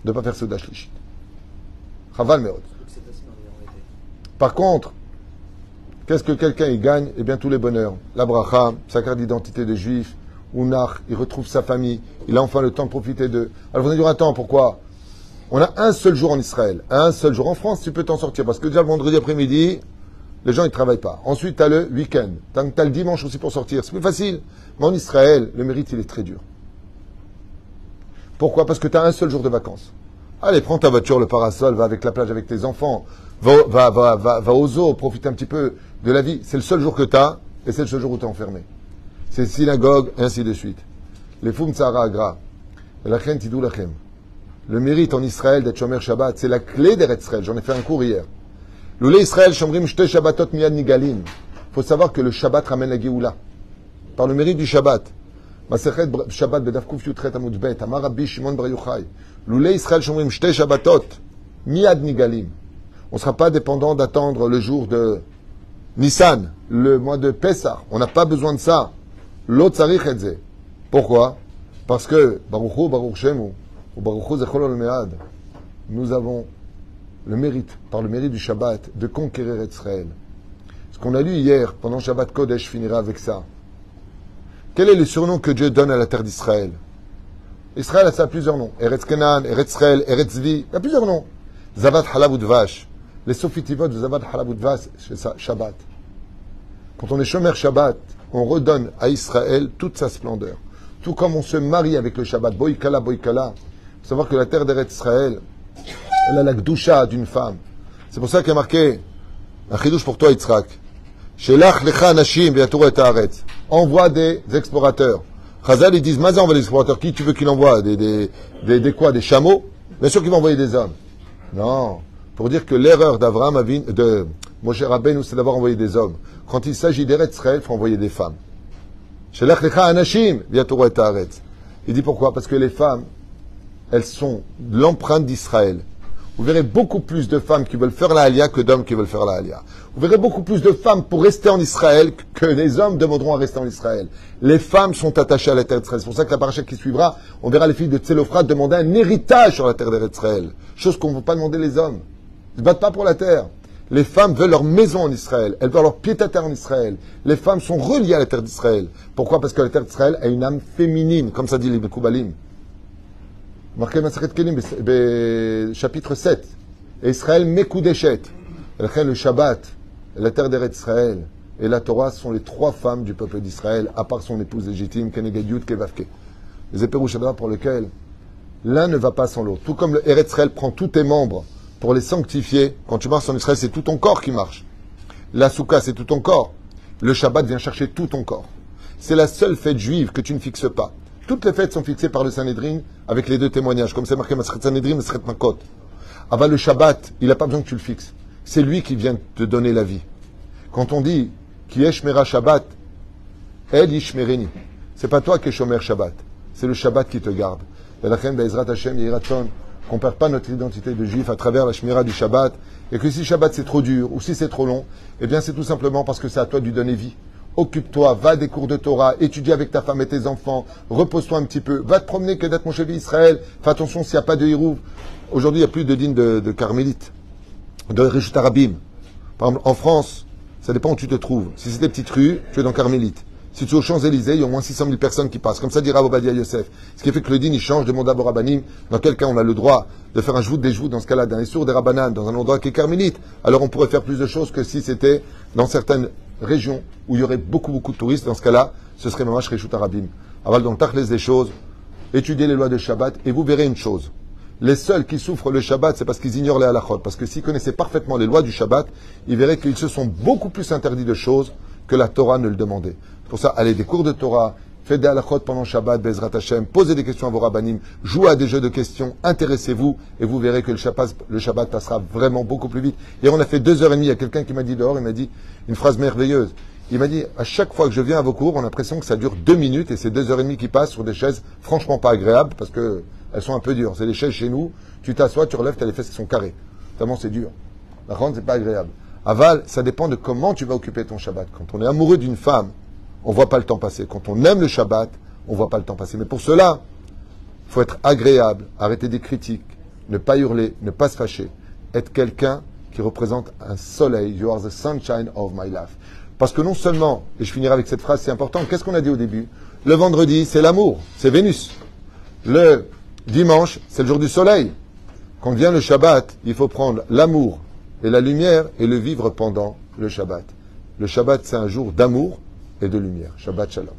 de ne pas faire Seuda Shlishit. Chaval Meod. Par contre, qu'est-ce que quelqu'un y gagne? Eh bien, tous les bonheurs. La bracha, sa carte d'identité de juif, Ounach, il retrouve sa famille, il a enfin le temps de profiter d'eux. Alors vous allez dire, attends, pourquoi? On a un seul jour en Israël, un seul jour. En France, tu peux t'en sortir, parce que déjà le vendredi après-midi, les gens, ils ne travaillent pas. Ensuite, tu as le week-end. Tu as le dimanche aussi pour sortir. C'est plus facile. Mais en Israël, le mérite, il est très dur. Pourquoi? Parce que tu as un seul jour de vacances. Allez, prends ta voiture, le parasol, va avec la plage avec tes enfants. Va au zoo, profite un petit peu de la vie. C'est le seul jour que tu as, et c'est le seul jour où tu es enfermé. C'est synagogue, et ainsi de suite. Les Foum Tzara Agra. Lachen Tidou Lachem. Le mérite en Israël d'être Shomer Shabbat, c'est la clé d'Eretz Israël. J'en ai fait un cours hier. Loulé Israël, Shomrim Shte Shabbatot Miyad Nigalim. Il faut savoir que le Shabbat ramène la Géoula. Par le mérite du Shabbat. Masechet Shabbat Bedaf Kuf Yutret Amud Bet. Amar Rabbi Shimon Bar Yochai. Loulé Israël, Shomrim Shte Shabbatot Miyad Nigalim. On ne sera pas dépendant d'attendre le jour de Nissan, le mois de Pessah. On n'a pas besoin de ça. L'autre Tzarich Edze. Pourquoi? Parce que Baruch Baruch Shemu, ou Baruch Zechol Mead, nous avons le mérite, par le mérite du Shabbat, de conquérir Israël. Ce qu'on a lu hier, pendant Shabbat Kodesh, finira avec ça. Quel est le surnom que Dieu donne à la terre d'Israël? Israël a ça plusieurs noms. Eretz Kenan, Eretz Israël, Eretz Zvi. Il y a plusieurs noms. Zavat Halav Udvash. Les Sofitivot de Zavat Halav Udvash, c'est ça, Shabbat. Quand on est Shomer Shabbat, on redonne à Israël toute sa splendeur. Tout comme on se marie avec le Shabbat. Boïkala, Boïkala. Il faut savoir que la terre d'Eretz Israël, elle a la Gdusha d'une femme. C'est pour ça qu'il y a marqué un chidouche pour toi, Yitzhak. Shelach lecha anashim v'yatour et haaretz. Envoie des explorateurs. Chazal, ils disent, Mazan envoie des explorateurs. Qui tu veux qu'il envoie? Des quoi? Des chameaux? Bien sûr qu'il va envoyer des hommes. Non. Pour dire que l'erreur d'Avraham, de Moshe Rabbeinu, c'est d'avoir envoyé des hommes. Quand il s'agit d'Eretz Israël, il faut envoyer des femmes. Shelach lecha anashim v'yatour et haaretz. Il dit pourquoi? Parce que les femmes, elles sont l'empreinte d'Israël. Vous verrez beaucoup plus de femmes qui veulent faire la Aliyah que d'hommes qui veulent faire la Aliyah. Vous verrez beaucoup plus de femmes pour rester en Israël que les hommes demanderont à rester en Israël. Les femmes sont attachées à la terre d'Israël. C'est pour ça que la paracha qui suivra, on verra les filles de Tzelophrat demander un héritage sur la terre d'Israël. Chose qu'on ne veut pas demander les hommes. Ils ne se battent pas pour la terre. Les femmes veulent leur maison en Israël. Elles veulent leur pied-à-terre en Israël. Les femmes sont reliées à la terre d'Israël. Pourquoi? Parce que la terre d'Israël a une âme féminine, comme ça dit les Koubalim. Marqué Masachet Kelim, chapitre 7. Et Israël Mekoudeshet. Le Shabbat, la terre d'Eretz Israël et la Torah sont les trois femmes du peuple d'Israël, à part son épouse légitime, Keneged Yud Kevavke. Les Epérouchadra pour lesquels l'un ne va pas sans l'autre. Tout comme le Eretz Israël prend tous tes membres pour les sanctifier. Quand tu marches en Israël, c'est tout ton corps qui marche. La Souka, c'est tout ton corps. Le Shabbat vient chercher tout ton corps. C'est la seule fête juive que tu ne fixes pas. Toutes les fêtes sont fixées par le Sanhedrin avec les deux témoignages, comme c'est marqué Masechet Sanhedrin, Masechet Makot. Avant le Shabbat, il n'a pas besoin que tu le fixes. C'est lui qui vient te donner la vie. Quand on dit Ki Yeshmera Shabbat, El Yishmereni, c'est pas toi qui es Shomer Shabbat, c'est le Shabbat qui te garde. Et la Be'ezrat Hashem Yiraton, qu'on ne perde pas notre identité de juif à travers la shmira du Shabbat, et que si Shabbat c'est trop dur, ou si c'est trop long, eh bien c'est tout simplement parce que c'est à toi de lui donner vie. Occupe-toi, va à des cours de Torah, étudie avec ta femme et tes enfants, repose-toi un petit peu, va te promener que d'être mon chef Israël, fais attention s'il n'y a pas de hirouv. Aujourd'hui, il n'y a plus de dînes de carmélites, de Rishut Harabim. Par exemple, en France, ça dépend où tu te trouves. Si c'est des petites rues, tu es dans Carmélite. Si tu es aux Champs-Élysées, il y a au moins 600 000 personnes qui passent. Comme ça dira Obadia Yosef. Ce qui fait que le din, il change de Monda Borabanim. Dans quel cas on a le droit de faire un jout des jouts, dans ce cas-là, d'un Issour des Rabanan, dans un endroit qui est Carmélite. Alors on pourrait faire plus de choses que si c'était dans certaines régions où il y aurait beaucoup de touristes. Dans ce cas-là, ce serait Mamash Reshut Harabim. Aval donc tachles des choses, étudiez les lois de Shabbat et vous verrez une chose. Les seuls qui souffrent le Shabbat, c'est parce qu'ils ignorent les halachot. Parce que s'ils connaissaient parfaitement les lois du Shabbat, ils verraient qu'ils se sont beaucoup plus interdits de choses que la Torah ne le demandait. Pour ça, allez des cours de Torah, faites des halachot pendant Shabbat, Bezrat Hashem, posez des questions à vos rabbanim, jouez à des jeux de questions, intéressez-vous, et vous verrez que le Shabbat passera vraiment beaucoup plus vite. Hier, on a fait 2h30, il y a quelqu'un qui m'a dit dehors, il m'a dit une phrase merveilleuse. Il m'a dit, à chaque fois que je viens à vos cours, on a l'impression que ça dure 2 minutes, et c'est 2h30 qui passent sur des chaises franchement pas agréables, parce que elles sont un peu dures. C'est les chaises chez nous, tu t'assois, tu relèves, tu as les fesses qui sont carrées. Tellement c'est dur. La rente, c'est pas agréable. Aval, ça dépend de comment tu vas occuper ton Shabbat. Quand on est amoureux d'une femme, on voit pas le temps passer. Quand on aime le Shabbat, on voit pas le temps passer. Mais pour cela, il faut être agréable, arrêter des critiques, ne pas hurler, ne pas se fâcher. Être quelqu'un qui représente un soleil. You are the sunshine of my life. Parce que non seulement, et je finirai avec cette phrase, c'est important, qu'est-ce qu'on a dit au début? Le vendredi, c'est l'amour, c'est Vénus. Le dimanche, c'est le jour du soleil. Quand vient le Shabbat, il faut prendre l'amour et la lumière et le vivre pendant le Shabbat. Le Shabbat, c'est un jour d'amour et de lumière. Shabbat Shalom.